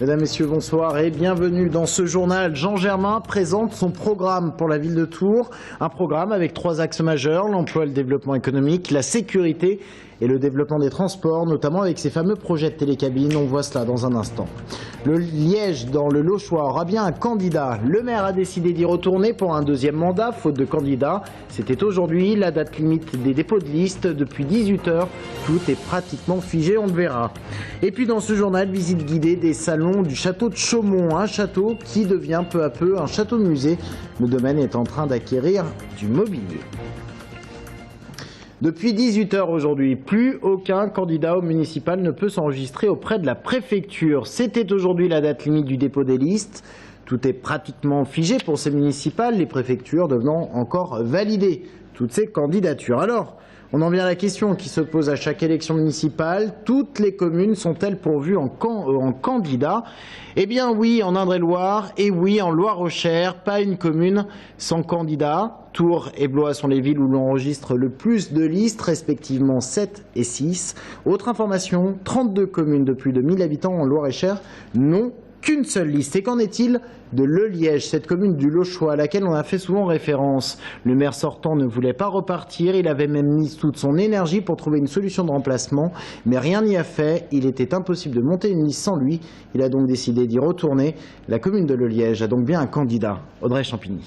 Mesdames, Messieurs, bonsoir et bienvenue dans ce journal. Jean Germain présente son programme pour la ville de Tours. Un programme avec 3 axes majeurs, l'emploi et le développement économique, la sécurité et le développement des transports, notamment avec ces fameux projets de télécabine. On voit cela dans un instant. Le Liège, dans le Lochois, aura bien un candidat. Le maire a décidé d'y retourner pour un deuxième mandat, faute de candidat. C'était aujourd'hui la date limite des dépôts de liste. Depuis 18 h, tout est pratiquement figé, on le verra. Et puis dans ce journal, visite guidée des salons du château de Chaumont, un château qui devient peu à peu un château-musée. Le domaine est en train d'acquérir du mobilier. Depuis 18 h aujourd'hui, plus aucun candidat au municipal ne peut s'enregistrer auprès de la préfecture. C'était aujourd'hui la date limite du dépôt des listes. Tout est pratiquement figé pour ces municipales, les préfectures devenant encore valider toutes ces candidatures. Alors, on en vient à la question qui se pose à chaque élection municipale. Toutes les communes sont-elles pourvues en candidats? Eh bien oui, en Indre-et-Loire et oui, en Loire-et-Cher, pas une commune sans candidat. Tours et Blois sont les villes où l'on enregistre le plus de listes, respectivement 7 et 6. Autre information, 32 communes de plus de 1000 habitants en Loire-et-Cher n'ont qu'une seule liste. Et qu'en est-il de Le Liège, cette commune du Lochois à laquelle on a fait souvent référence? Le maire sortant ne voulait pas repartir, il avait même mis toute son énergie pour trouver une solution de remplacement, mais rien n'y a fait. Il était impossible de monter une liste sans lui. Il a donc décidé d'y retourner. La commune de Le Liège a donc bien un candidat, Audrey Champigny.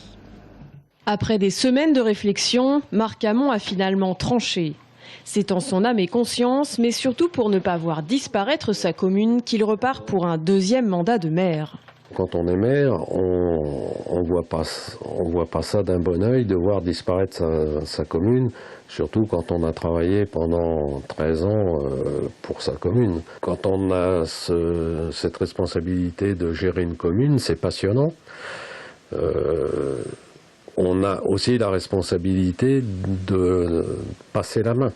Après des semaines de réflexion, Marc Hamon a finalement tranché. C'est en son âme et conscience, mais surtout pour ne pas voir disparaître sa commune, qu'il repart pour un deuxième mandat de maire. Quand on est maire, on voit pas ça d'un bon œil de voir disparaître sa commune, surtout quand on a travaillé pendant 13 ans pour sa commune. Quand on a cette responsabilité de gérer une commune, c'est passionnant. On a aussi la responsabilité de passer la main.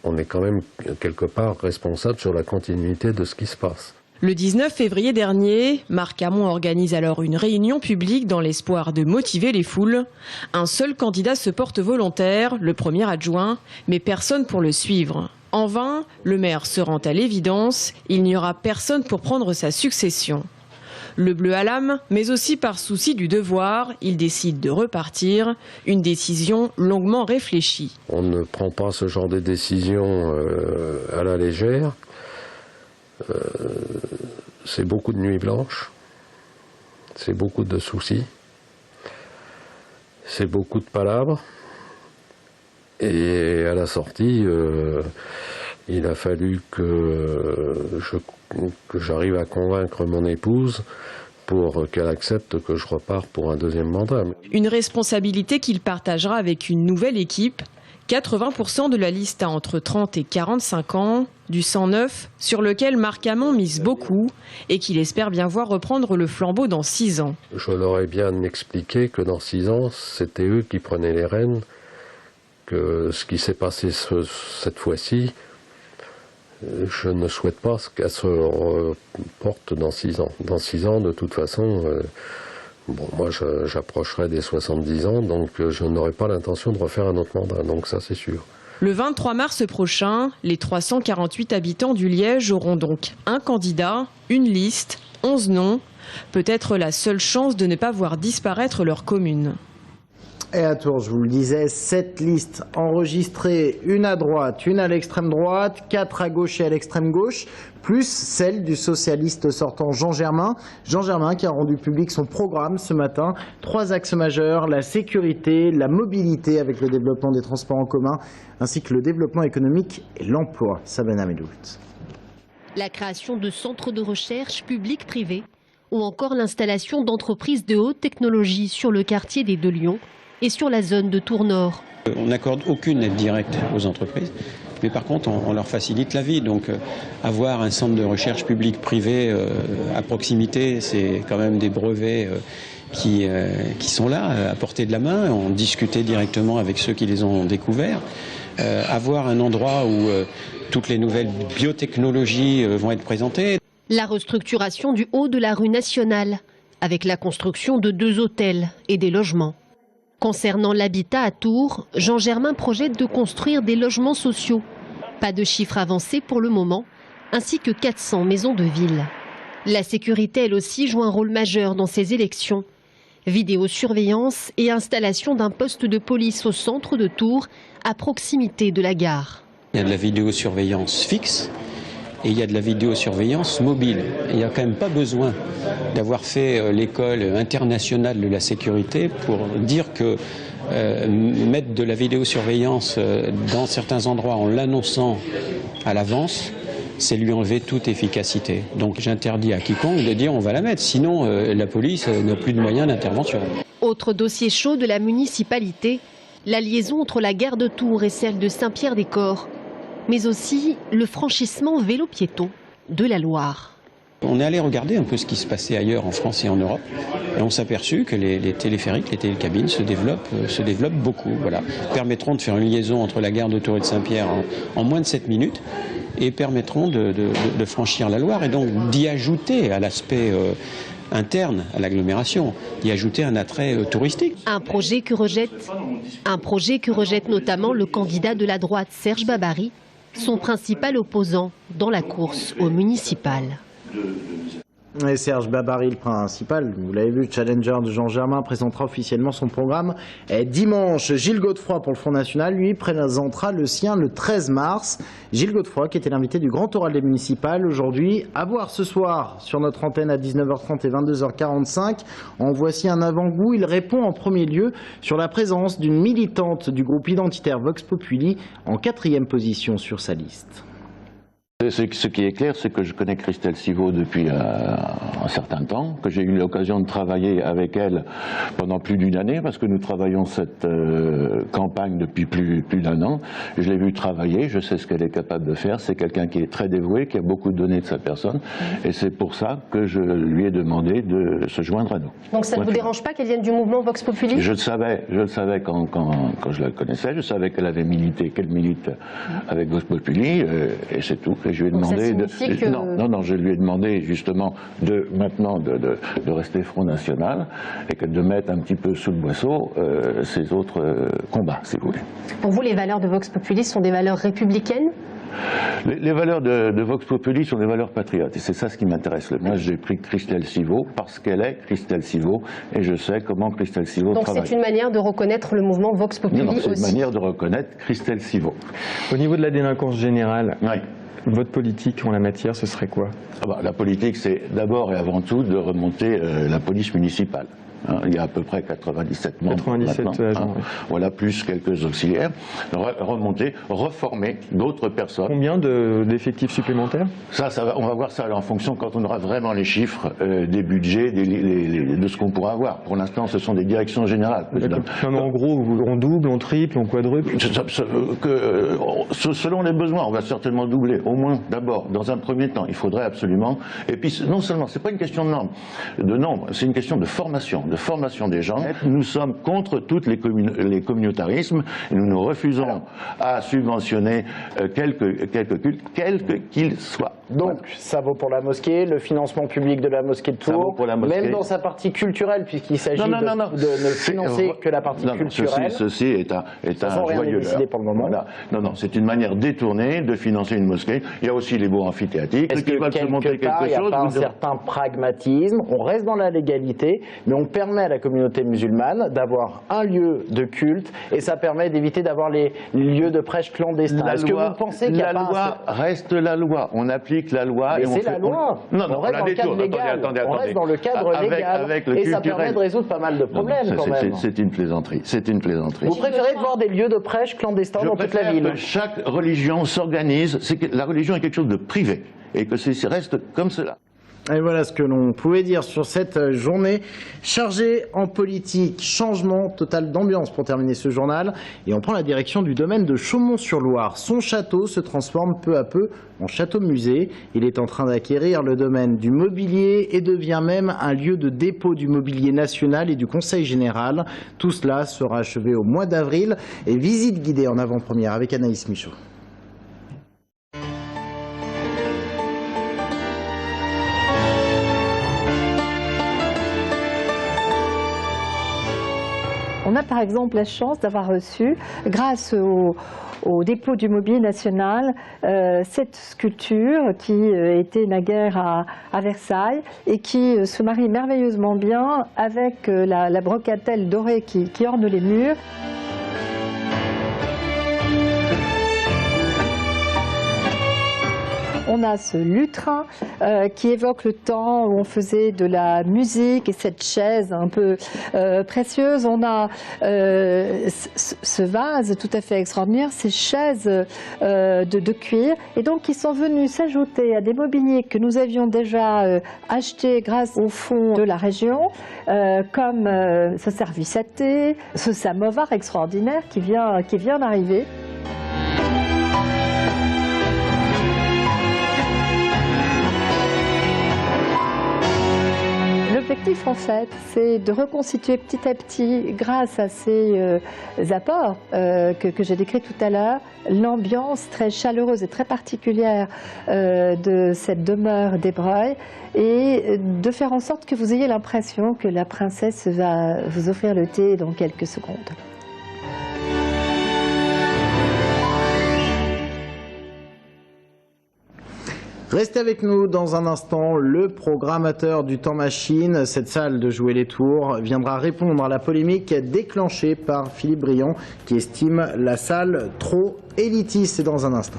On est quand même quelque part responsable sur la continuité de ce qui se passe. Le 19 février dernier, Marc Hamon organise alors une réunion publique dans l'espoir de motiver les foules. Un seul candidat se porte volontaire, le premier adjoint, mais personne pour le suivre. En vain, le maire se rend à l'évidence, il n'y aura personne pour prendre sa succession. Le bleu à l'âme, mais aussi par souci du devoir, il décide de repartir, une décision longuement réfléchie. On ne prend pas ce genre de décision à la légère. C'est beaucoup de nuits blanches, c'est beaucoup de soucis, c'est beaucoup de palabres. Et à la sortie, il a fallu que j'arrive à convaincre mon épouse pour qu'elle accepte que je reparte pour un deuxième mandat. Une responsabilité qu'il partagera avec une nouvelle équipe. 80% de la liste a entre 30 et 45 ans, du sang neuf sur lequel Marc Hamon mise beaucoup et qu'il espère bien voir reprendre le flambeau dans 6 ans. Je leur ai bien expliqué que dans 6 ans, c'était eux qui prenaient les rênes, que ce qui s'est passé cette fois-ci, je ne souhaite pas qu'elle se reporte dans 6 ans. Dans 6 ans, de toute façon, moi j'approcherai des 70 ans, donc je n'aurai pas l'intention de refaire un autre mandat, donc ça c'est sûr. Le 23 mars prochain, les 348 habitants du Liège auront donc un candidat, une liste, 11 noms, peut-être la seule chance de ne pas voir disparaître leur commune. Et à Tours, je vous le disais, 7 listes enregistrées, une à droite, une à l'extrême droite, 4 à gauche et à l'extrême gauche, plus celle du socialiste sortant Jean Germain. Jean Germain qui a rendu public son programme ce matin. 3 axes majeurs, la sécurité, la mobilité avec le développement des transports en commun, ainsi que le développement économique et l'emploi. Sabena Medoult. La création de centres de recherche publics-privés ou encore l'installation d'entreprises de haute technologie sur le quartier des Deux Lions et sur la zone de Tours Nord. On n'accorde aucune aide directe aux entreprises, mais par contre on leur facilite la vie. Donc avoir un centre de recherche public-privé à proximité, c'est quand même des brevets qui sont là, à portée de la main. On discutait directement avec ceux qui les ont découverts. Avoir un endroit où toutes les nouvelles biotechnologies vont être présentées. La restructuration du haut de la rue nationale, avec la construction de 2 hôtels et des logements. Concernant l'habitat à Tours, Jean Germain projette de construire des logements sociaux. Pas de chiffres avancés pour le moment, ainsi que 400 maisons de ville. La sécurité, elle aussi, joue un rôle majeur dans ces élections. Vidéosurveillance et installation d'un poste de police au centre de Tours, à proximité de la gare. Il y a de la vidéosurveillance fixe et il y a de la vidéosurveillance mobile. Et il n'y a quand même pas besoin d'avoir fait l'école internationale de la sécurité pour dire que mettre de la vidéosurveillance dans certains endroits en l'annonçant à l'avance, c'est lui enlever toute efficacité. Donc j'interdis à quiconque de dire on va la mettre, sinon la police n'a plus de moyens d'intervention. Autre dossier chaud de la municipalité, la liaison entre la gare de Tours et celle de Saint-Pierre-des-Corps, mais aussi le franchissement vélo-piéton de la Loire. On est allé regarder un peu ce qui se passait ailleurs en France et en Europe et on s'est aperçu que les téléphériques, les télécabines se développent beaucoup. Voilà. Permettront de faire une liaison entre la gare de Tours et de Saint-Pierre en moins de 7 minutes et permettront de franchir la Loire et donc d'y ajouter à l'aspect interne à l'agglomération, d'y ajouter un attrait touristique. Un projet que rejette notamment le candidat de la droite Serge Babary, son principal opposant dans la course au municipal. Et Serge Babary, le principal, vous l'avez vu, challenger de Jean Germain, présentera officiellement son programme dimanche. Gilles Godefroy pour le Front National, lui, présentera le sien le 13 mars. Gilles Godefroy, qui était l'invité du Grand Oral des municipales aujourd'hui, à voir ce soir sur notre antenne à 19h30 et 22h45. En voici un avant-goût. Il répond en premier lieu sur la présence d'une militante du groupe identitaire Vox Populi en 4e position sur sa liste. Ce qui est clair, c'est que je connais Christelle Siveau depuis un certain temps, que j'ai eu l'occasion de travailler avec elle pendant plus d'une année, parce que nous travaillons cette campagne depuis plus d'un an. Je l'ai vue travailler, je sais ce qu'elle est capable de faire. C'est quelqu'un qui est très dévoué, qui a beaucoup donné de sa personne, et c'est pour ça que je lui ai demandé de se joindre à nous. Donc ça ne vous dérange pas qu'elle vienne du mouvement Vox Populi ? Je le savais quand je la connaissais, je savais qu'elle avait milité, qu'elle milite avec Vox Populi, et c'est tout. Et je lui ai demandé je lui ai demandé justement maintenant de rester Front National et que de mettre un petit peu sous le boisseau ses autres combats, si vous voulez. Pour vous, les valeurs de Vox Populi sont des valeurs républicaines ? Les valeurs de Vox Populi sont des valeurs patriotes et c'est ça ce qui m'intéresse. Moi j'ai pris Christelle Siveau parce qu'elle est Christelle Siveau et je sais comment Christelle Siveau travaille. Donc c'est une manière de reconnaître le mouvement Vox Populi aussi. Non, c'est une manière de reconnaître Christelle Siveau. Au niveau de la délinquance générale, oui. Votre politique en la matière, ce serait quoi ? La politique, c'est d'abord et avant tout de remonter la police municipale. Il y a à peu près 97 membres 97 agents, oui. Voilà, plus quelques auxiliaires. Remonter, reformer d'autres personnes. Combien d'effectifs supplémentaires ? On va voir ça en fonction quand on aura vraiment les chiffres des budgets, de ce qu'on pourra avoir. Pour l'instant, ce sont des directions générales. Non, mais en gros, on double, on triple, on quadruple. Selon les besoins, on va certainement doubler. Au moins, d'abord, dans un premier temps, il faudrait absolument. Et puis, non seulement, c'est pas une question de nombre, c'est une question de formation des gens. Nous sommes contre tous les communautarismes et nous nous refusons à subventionner quelques cultes, quels qu'ils soient. Donc ça vaut pour la mosquée, le financement public de la mosquée de Tours, même dans sa partie culturelle, puisqu'il s'agit de ne financer que la partie culturelle. Ceci est un joyeux leurre. Pour le moment. Voilà. Non, c'est une manière détournée de financer une mosquée. Il y a aussi les beaux amphithéâtiques. Est-ce que quelque part, il n'y a pas un certain pragmatisme? On reste dans la légalité, mais on permet à la communauté musulmane d'avoir un lieu de culte, et ça permet d'éviter d'avoir les lieux de prêche clandestins. Est-ce que vous pensez qu'il y a la loi reste la loi. On applique la loi. Mais c'est la loi. On reste dans le cadre légal. On reste dans le cadre légal. Et ça permet de résoudre pas mal de problèmes quand même. C'est une plaisanterie. Vous préférez voir des lieux de prêche clandestins dans toute la ville? Chaque religion s'organise. La religion est quelque chose de privé et que ça reste comme cela. Et voilà ce que l'on pouvait dire sur cette journée chargée en politique. Changement total d'ambiance pour terminer ce journal. Et on prend la direction du domaine de Chaumont-sur-Loire. Son château se transforme peu à peu en château-musée. Il est en train d'acquérir le domaine du mobilier et devient même un lieu de dépôt du mobilier national et du Conseil général. Tout cela sera achevé au mois d'avril. Et visite guidée en avant-première avec Anaïs Michaud. On a par exemple la chance d'avoir reçu, grâce au dépôt du Mobilier National, cette sculpture qui était naguère à Versailles et qui se marie merveilleusement bien avec la brocatelle dorée qui orne les murs. On a ce lutrin qui évoque le temps où on faisait de la musique et cette chaise un peu précieuse. On a ce vase tout à fait extraordinaire, ces chaises de cuir, et donc qui sont venues s'ajouter à des mobiliers que nous avions déjà achetés grâce au fonds de la région, comme ce service à thé, ce samovar extraordinaire qui vient d'arriver. L'objectif, en fait, c'est de reconstituer petit à petit, grâce à ces apports que j'ai décrits tout à l'heure, l'ambiance très chaleureuse et très particulière de cette demeure d'Ébreuil, et de faire en sorte que vous ayez l'impression que la princesse va vous offrir le thé dans quelques secondes. Restez avec nous dans un instant. Le programmateur du Temps Machine, cette salle de jouer les tours, viendra répondre à la polémique déclenchée par Philippe Briand qui estime la salle trop élitiste. C'est dans un instant.